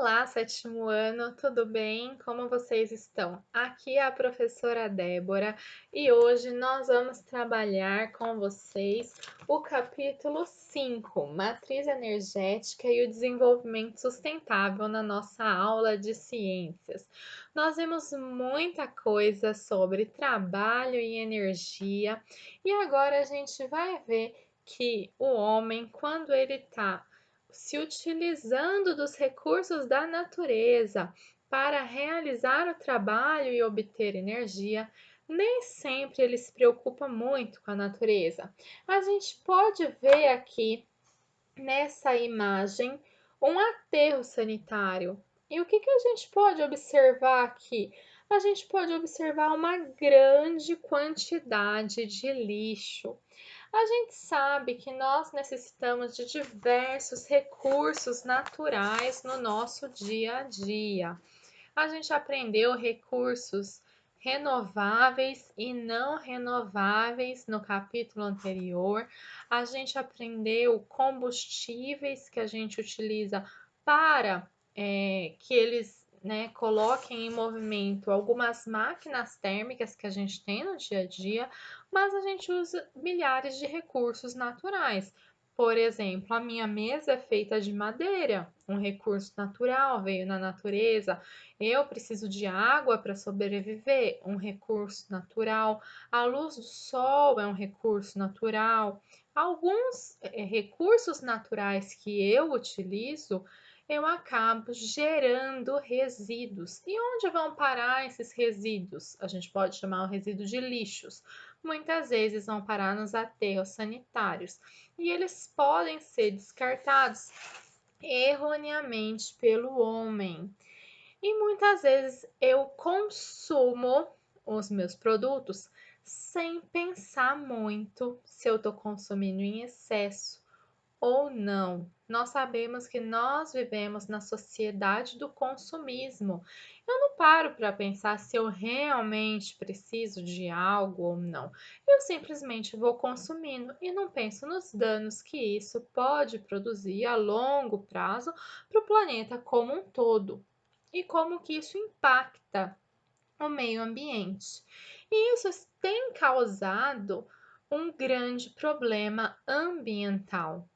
Olá, sétimo ano, tudo bem? Como vocês estão? Aqui é a professora Débora e hoje nós vamos trabalhar com vocês o capítulo 5, Matriz Energética e o Desenvolvimento Sustentável na nossa aula de ciências. Nós vimos muita coisa sobre trabalho e energia e agora a gente vai ver que o homem, quando ele está se utilizando dos recursos da natureza para realizar o trabalho e obter energia, nem sempre ele se preocupa muito com a natureza. A gente pode ver aqui nessa imagem um aterro sanitário. E o que a gente pode observar aqui? A gente pode observar uma grande quantidade de lixo. A gente sabe que nós necessitamos de diversos recursos naturais no nosso dia a dia. A gente aprendeu recursos renováveis e não renováveis no capítulo anterior. A gente aprendeu combustíveis que a gente utiliza para que eles coloquem em movimento algumas máquinas térmicas que a gente tem no dia a dia, mas a gente usa milhares de recursos naturais. Por exemplo, a minha mesa é feita de madeira, um recurso natural, veio na natureza. Eu preciso de água para sobreviver, um recurso natural. A luz do sol é um recurso natural. Alguns recursos naturais que eu utilizo, eu acabo gerando resíduos. E onde vão parar esses resíduos? A gente pode chamar o resíduo de lixos. Muitas vezes vão parar nos aterros sanitários e eles podem ser descartados erroneamente pelo homem. E muitas vezes eu consumo os meus produtos sem pensar muito se eu estou consumindo em excesso ou não. Nós sabemos que nós vivemos na sociedade do consumismo. Eu não paro para pensar se eu realmente preciso de algo ou não. Eu simplesmente vou consumindo e não penso nos danos que isso pode produzir a longo prazo para o planeta como um todo e como que isso impacta o meio ambiente. E isso tem causado um grande problema ambiental.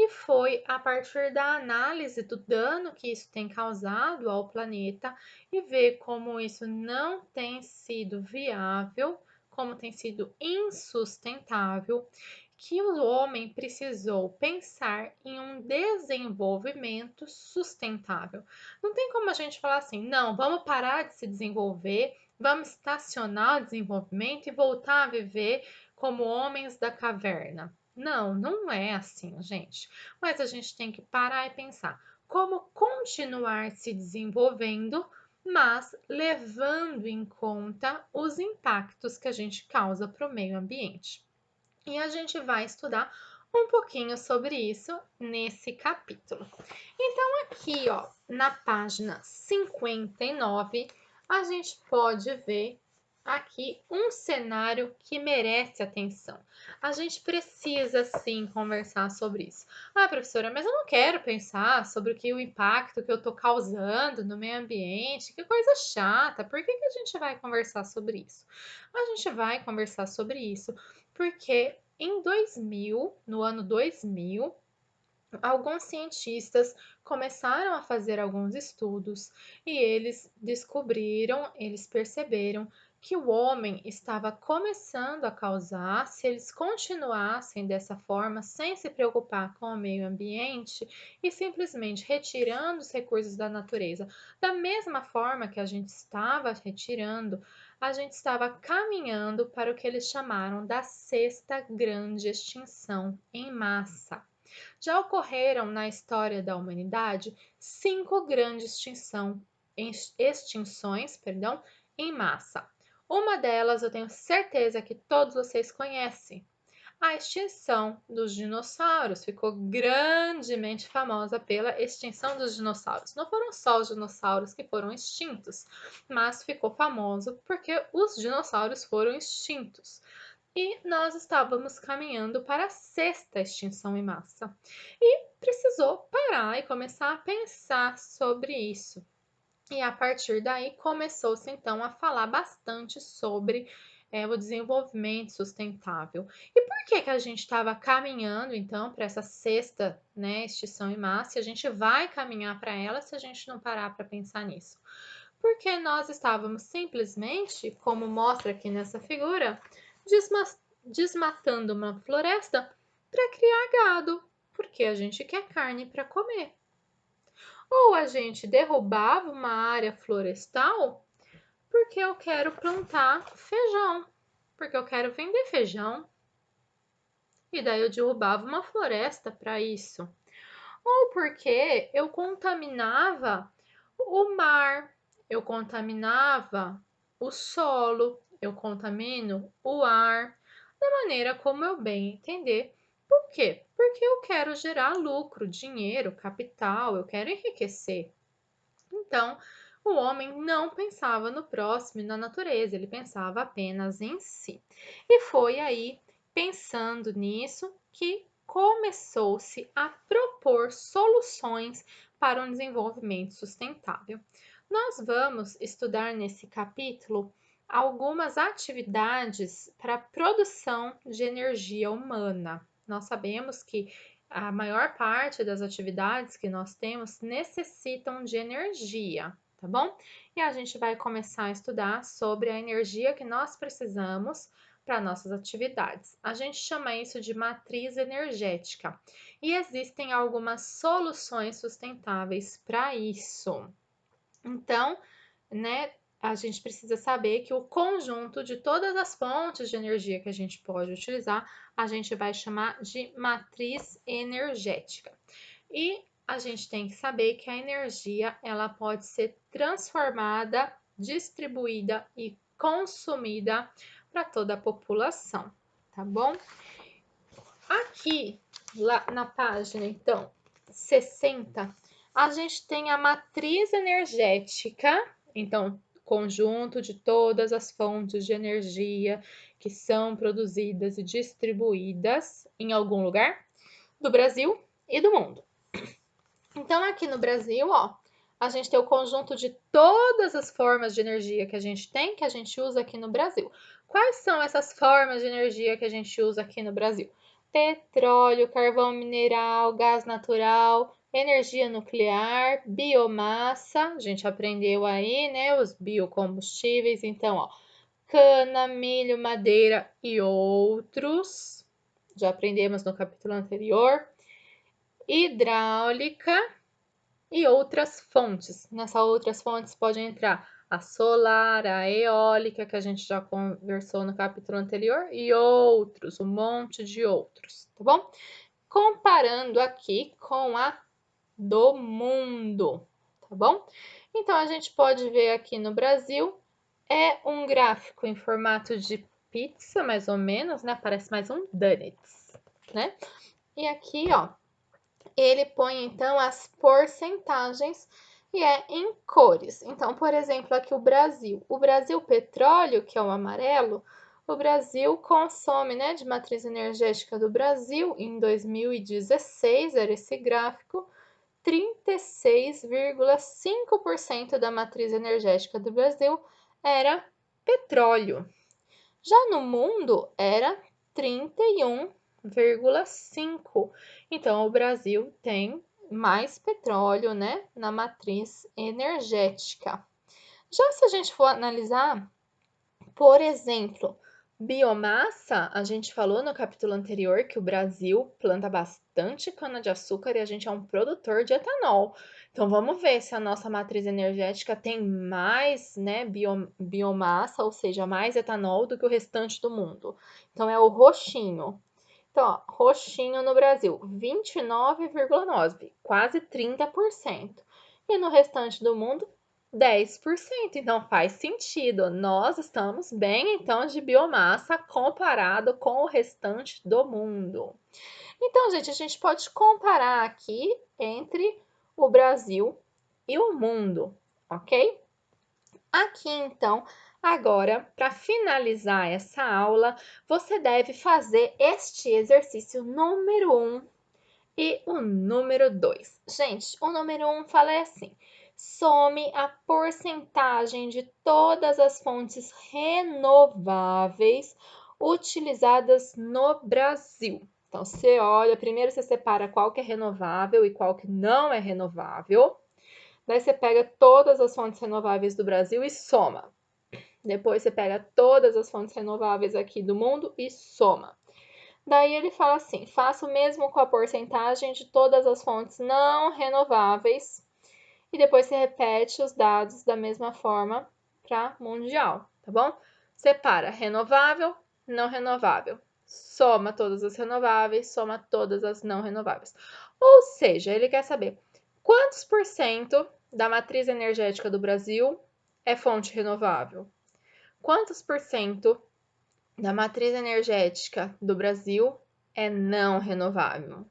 E foi a partir da análise do dano que isso tem causado ao planeta e ver como isso não tem sido viável, como tem sido insustentável, que o homem precisou pensar em um desenvolvimento sustentável. Não tem como a gente falar assim, não, vamos parar de se desenvolver, vamos estacionar o desenvolvimento e voltar a viver como homens da caverna. Não, não é assim, gente. Mas a gente tem que parar e pensar como continuar se desenvolvendo, mas levando em conta os impactos que a gente causa para o meio ambiente. E a gente vai estudar um pouquinho sobre isso nesse capítulo. Então, aqui, ó, na página 59, a gente pode ver aqui um cenário que merece atenção. A gente precisa sim conversar sobre isso. Ah, professora, mas eu não quero pensar sobre o impacto que eu estou causando no meio ambiente, que coisa chata. Por que a gente vai conversar sobre isso? A gente vai conversar sobre isso porque em 2000, no ano 2000, alguns cientistas começaram a fazer alguns estudos e eles perceberam que o homem estava começando a causar, se eles continuassem dessa forma, sem se preocupar com o meio ambiente e simplesmente retirando os recursos da natureza, da mesma forma que a gente estava retirando, a gente estava caminhando para o que eles chamaram da sexta grande extinção em massa. Já ocorreram na história da humanidade 5 grandes extinções, em massa. Uma delas eu tenho certeza que todos vocês conhecem. A extinção dos dinossauros ficou grandemente famosa pela extinção dos dinossauros. Não foram só os dinossauros que foram extintos, mas ficou famoso porque os dinossauros foram extintos. e nós estávamos caminhando para a sexta extinção em massa. E precisou parar e começar a pensar sobre isso. E a partir daí começou-se então a falar bastante sobre o desenvolvimento sustentável. E por que que a gente estava caminhando então para essa sexta, né, extinção em massa? E a gente vai caminhar para ela se a gente não parar para pensar nisso. Porque nós estávamos simplesmente, como mostra aqui nessa figura, desmatando uma floresta para criar gado, porque a gente quer carne para comer. Ou a gente derrubava uma área florestal porque eu quero plantar feijão, porque eu quero vender feijão. E daí eu derrubava uma floresta para isso. Ou porque eu contaminava o mar, eu contaminava o solo, eu contamino o ar, da maneira como eu bem entender. Por quê? Porque eu quero gerar lucro, dinheiro, capital, eu quero enriquecer. Então, o homem não pensava no próximo e na natureza, ele pensava apenas em si. E foi aí, pensando nisso, que começou-se a propor soluções para um desenvolvimento sustentável. Nós vamos estudar nesse capítulo algumas atividades para a produção de energia humana. Nós sabemos que a maior parte das atividades que nós temos necessitam de energia, tá bom? E a gente vai começar a estudar sobre a energia que nós precisamos para nossas atividades. A gente chama isso de matriz energética e existem algumas soluções sustentáveis para isso. Então, né, a gente precisa saber que o conjunto de todas as fontes de energia que a gente pode utilizar, a gente vai chamar de matriz energética. E a gente tem que saber que a energia, ela pode ser transformada, distribuída e consumida para toda a população, tá bom? Aqui, lá na página, então, 60, a gente tem a matriz energética, então, conjunto de todas as fontes de energia que são produzidas e distribuídas em algum lugar do Brasil e do mundo. Então, aqui no Brasil, ó, a gente tem o conjunto de todas as formas de energia que a gente tem, que a gente usa aqui no Brasil. Quais são essas formas de energia que a gente usa aqui no Brasil? Petróleo, carvão mineral, gás natural, energia nuclear, biomassa, a gente aprendeu aí, né, os biocombustíveis, então, ó, cana, milho, madeira e outros, já aprendemos no capítulo anterior, hidráulica e outras fontes. Nessas outras fontes pode entrar a solar, a eólica, que a gente já conversou no capítulo anterior, e outros, um monte de outros, tá bom? Comparando aqui com a do mundo, tá bom? Então, a gente pode ver aqui no Brasil, é um gráfico em formato de pizza, mais ou menos, né? Parece mais um donuts, né? E aqui, ó, ele põe então as porcentagens e é em cores. Então, por exemplo, aqui o Brasil petróleo, que é o amarelo, o Brasil consome, né, de matriz energética do Brasil, em 2016, era esse gráfico, 36,5% da matriz energética do Brasil era petróleo. Já no mundo era 31,5%. Então, o Brasil tem mais petróleo, né, na matriz energética. Já se a gente for analisar, por exemplo, biomassa, a gente falou no capítulo anterior que o Brasil planta bastante cana-de-açúcar e a gente é um produtor de etanol. Então, vamos ver se a nossa matriz energética tem mais, né, biomassa, ou seja, mais etanol do que o restante do mundo. Então, é o roxinho. Então, ó, roxinho no Brasil, 29,9%, quase 30%. E no restante do mundo, 10%. Então, faz sentido. Nós estamos bem, então, de biomassa comparado com o restante do mundo. Então, gente, a gente pode comparar aqui entre o Brasil e o mundo, ok? Aqui, então, Agora, para finalizar essa aula, você deve fazer este exercício número 1 e o número 2. Gente, o número 1 fala assim: some a porcentagem de todas as fontes renováveis utilizadas no Brasil. Então, você olha, primeiro você separa qual que é renovável e qual que não é renovável. Daí você pega todas as fontes renováveis do Brasil e soma. Depois você pega todas as fontes renováveis aqui do mundo e soma. Daí ele fala assim: faça o mesmo com a porcentagem de todas as fontes não renováveis. E depois você repete os dados da mesma forma para mundial, tá bom? Separa renovável, não renovável. Soma todas as renováveis, soma todas as não renováveis. Ou seja, ele quer saber quantos por cento da matriz energética do Brasil é fonte renovável? Quantos por cento da matriz energética do Brasil é não renovável?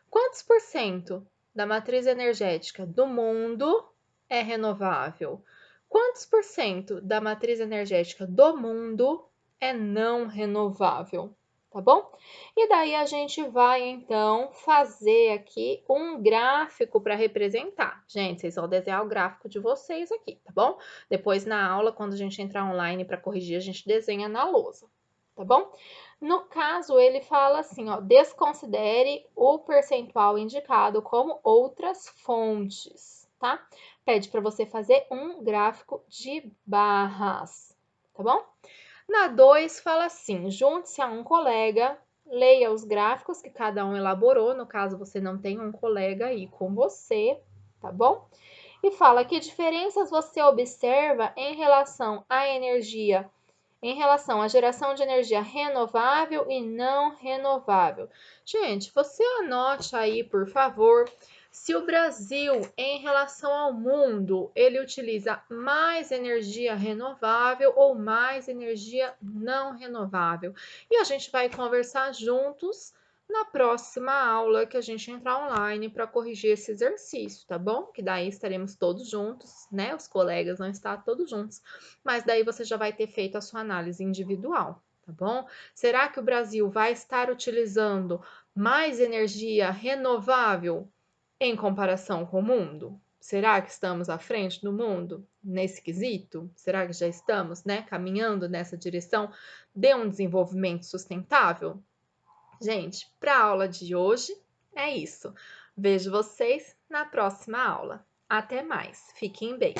Quantos por cento da matriz energética do mundo é renovável? Quantos por cento da matriz energética do mundo é não renovável? Tá bom? E daí a gente vai então fazer aqui um gráfico para representar. Gente, vocês vão desenhar o gráfico de vocês aqui, tá bom? Depois na aula, quando a gente entrar online para corrigir, a gente desenha na lousa, tá bom? No caso, ele fala assim, ó, desconsidere o percentual indicado como outras fontes, tá? Pede para você fazer um gráfico de barras, tá bom? Na 2, fala assim, junte-se a um colega, leia os gráficos que cada um elaborou, no caso você não tem um colega aí com você, tá bom? E fala que diferenças você observa em relação à energia em relação à geração de energia renovável e não renovável. Gente, você anote aí, por favor, se o Brasil, em relação ao mundo, ele utiliza mais energia renovável ou mais energia não renovável. E a gente vai conversar juntos na próxima aula que a gente entrar online para corrigir esse exercício, tá bom? Que daí estaremos todos juntos, né? Os colegas vão estar todos juntos, mas daí você já vai ter feito a sua análise individual, tá bom? Será que o Brasil vai estar utilizando mais energia renovável em comparação com o mundo? Será que estamos à frente do mundo nesse quesito? Será que já estamos, né, caminhando nessa direção de um desenvolvimento sustentável? Gente, para a aula de hoje é isso. Vejo vocês na próxima aula. Até mais. Fiquem bem.